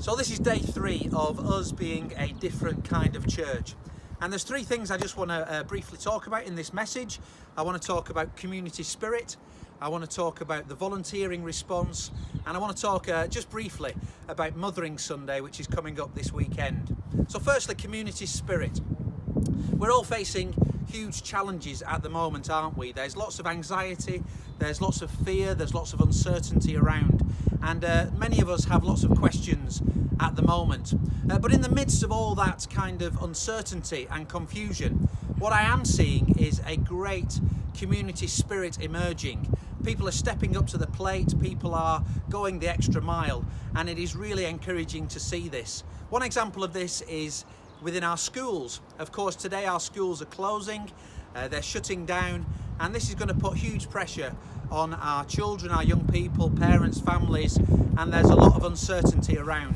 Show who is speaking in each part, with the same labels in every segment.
Speaker 1: So this is day 3 of us being a different kind of church. And there's 3 things I just want to briefly talk about in this message. I want to talk about community spirit, I want to talk about the volunteering response, and I want to talk just briefly about Mothering Sunday, which is coming up this weekend. So firstly, community spirit. We're all facing huge challenges at the moment, aren't we? There's lots of anxiety, there's lots of fear, there's lots of uncertainty around, and many of us have lots of questions at the moment. But in the midst of all that kind of uncertainty and confusion, what I am seeing is a great community spirit emerging. People are stepping up to the plate, people are going the extra mile, and it is really encouraging to see this. One example of this is within our schools. Of course, today our schools are closing, they're shutting down, and this is going to put huge pressure on our children, our young people, parents, families, and there's a lot of uncertainty around.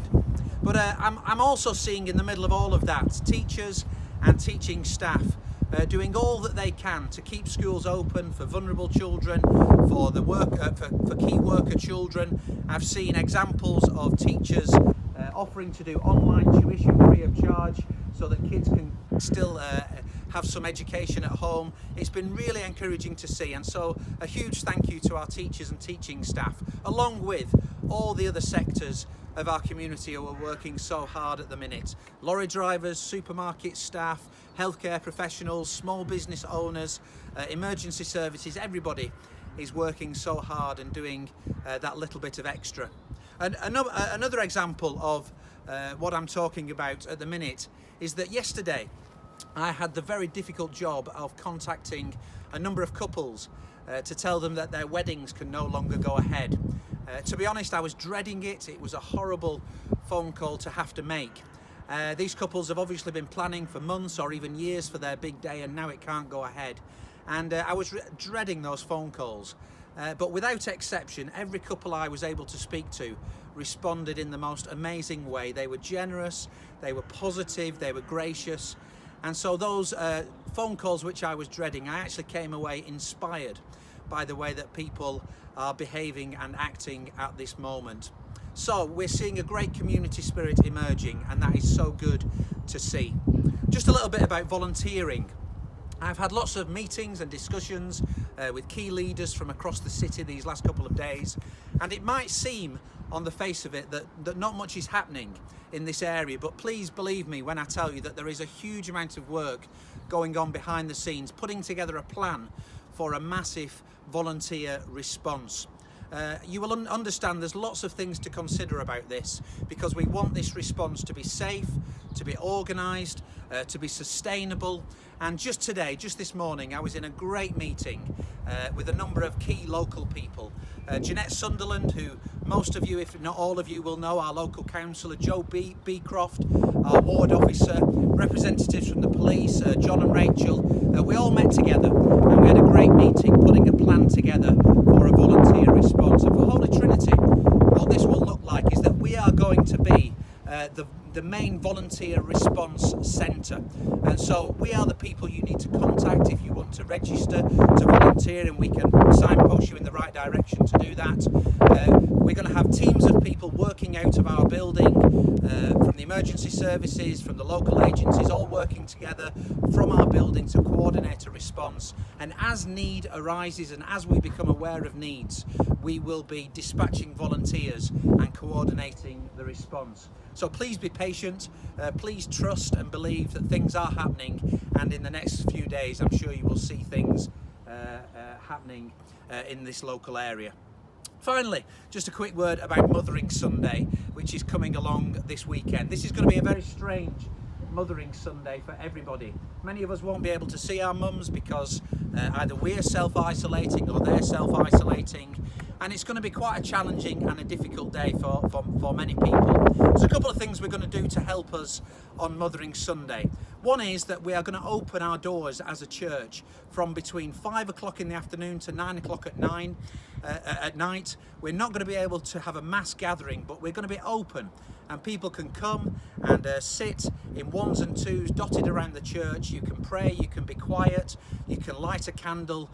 Speaker 1: But I'm also seeing in the middle of all of that, teachers and teaching staff doing all that they can to keep schools open for vulnerable children, for the for key worker children. I've seen examples of teachers offering to do online tuition free of charge so that kids can still have some education at home. It's been really encouraging to see, and so a huge thank you to our teachers and teaching staff, along with all the other sectors of our community who are working so hard at the minute. Lorry drivers, supermarket staff, healthcare professionals, small business owners, emergency services, everybody is working so hard and doing that little bit of extra. And another example of what I'm talking about at the minute is that yesterday I had the very difficult job of contacting a number of couples to tell them that their weddings can no longer go ahead. To be honest, I was dreading it. It was a horrible phone call to have to make. These couples have obviously been planning for months or even years for their big day, and now it can't go ahead. And I was dreading those phone calls. But without exception, every couple I was able to speak to responded in the most amazing way. They were generous, they were positive, they were gracious. And so those phone calls which I was dreading, I actually came away inspired by the way that people are behaving and acting at this moment. So we're seeing a great community spirit emerging, and that is so good to see. Just a little bit about volunteering. I've had lots of meetings and discussions with key leaders from across the city these last couple of days, and it might seem on the face of it that not much is happening in this area, but please believe me when I tell you that there is a huge amount of work going on behind the scenes, putting together a plan for a massive volunteer response. You will understand there's lots of things to consider about this, because we want this response to be safe, to be organised, to be sustainable. And just today, just this morning, I was in a great meeting with a number of key local people. Jeanette Sunderland, who most of you, if not all of you, will know, our local councillor, Joe Beecroft, our ward officer, representatives from the police, John and Rachel. We all met together and we had a great meeting putting a plan together for a volunteer response. And for Holy Trinity, what this will look like is that we are going to be the main volunteer response centre, and so we are the people you need to contact if you want to register to volunteer, and we can signpost you in the right direction to do that. We're going to have teams of people working out of our building, from the emergency services, from the local agencies, all working together from our building to coordinate a response. And as need arises and as we become aware of needs, we will be dispatching volunteers and coordinating the response. So please be patient, please trust and believe that things are happening, and in the next few days I'm sure you will see things happening in this local area. Finally, just a quick word about Mothering Sunday, which is coming along this weekend. This is going to be a very strange Mothering Sunday for everybody. Many of us won't be able to see our mums because either we're self-isolating or they're self-isolating, and it's going to be quite a challenging and a difficult day for many people. There's a couple of things we're going to do to help us on Mothering Sunday. One is that we are going to open our doors as a church from between 5 o'clock in the afternoon to 9 o'clock at night. We're not going to be able to have a mass gathering, but we're going to be open, and people can come and sit in ones and twos dotted around the church. You can pray, you can be quiet, you can light a candle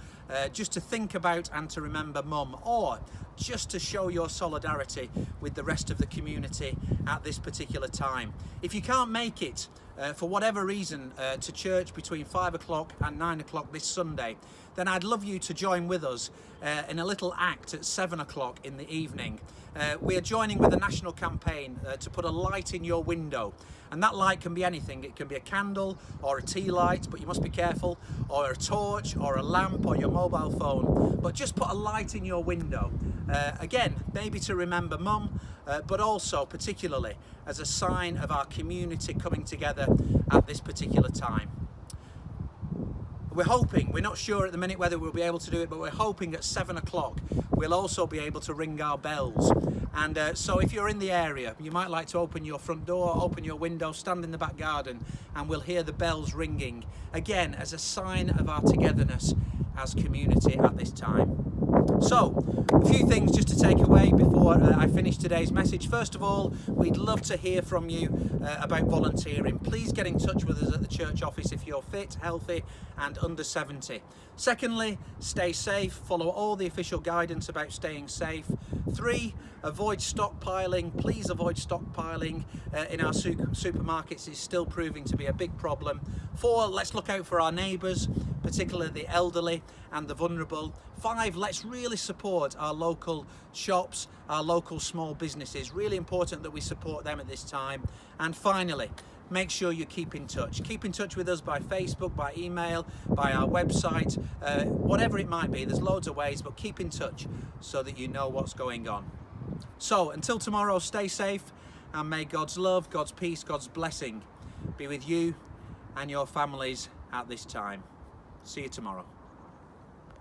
Speaker 1: just to think about and to remember Mum, or just to show your solidarity with the rest of the community at this particular time. If you can't make it for whatever reason to church between 5 o'clock and 9 o'clock this Sunday, then I'd love you to join with us in a little act at 7 o'clock in the evening. We are joining with a national campaign to put a light in your window, and that light can be anything. It can be a candle or a tea light, but you must be careful, or a torch or a lamp or your mobile phone, but just put a light in your window. Again, maybe to remember Mum, but also particularly as a sign of our community coming together at this particular time. We're hoping, we're not sure at the minute whether we'll be able to do it, but we're hoping at 7 o'clock we'll also be able to ring our bells. And so if you're in the area, you might like to open your front door, open your window, stand in the back garden, and we'll hear the bells ringing, again as a sign of our togetherness as community at this time. So, a few things just to take away before I finish today's message. First of all, we'd love to hear from you about volunteering. Please get in touch with us at the church office if you're fit, healthy and under 70. Secondly, stay safe. Follow all the official guidance about staying safe. 3, avoid stockpiling. Please avoid stockpiling in our supermarkets. It's still proving to be a big problem. 4, let's look out for our neighbours, particularly the elderly and the vulnerable. 5, let's really support our local shops, our local small businesses. Really important that we support them at this time. And finally, make sure you keep in touch. Keep in touch with us by Facebook, by email, by our website, whatever it might be. There's loads of ways, but keep in touch so that you know what's going on. So until tomorrow, stay safe, and may God's love, God's peace, God's blessing be with you and your families at this time. See you tomorrow.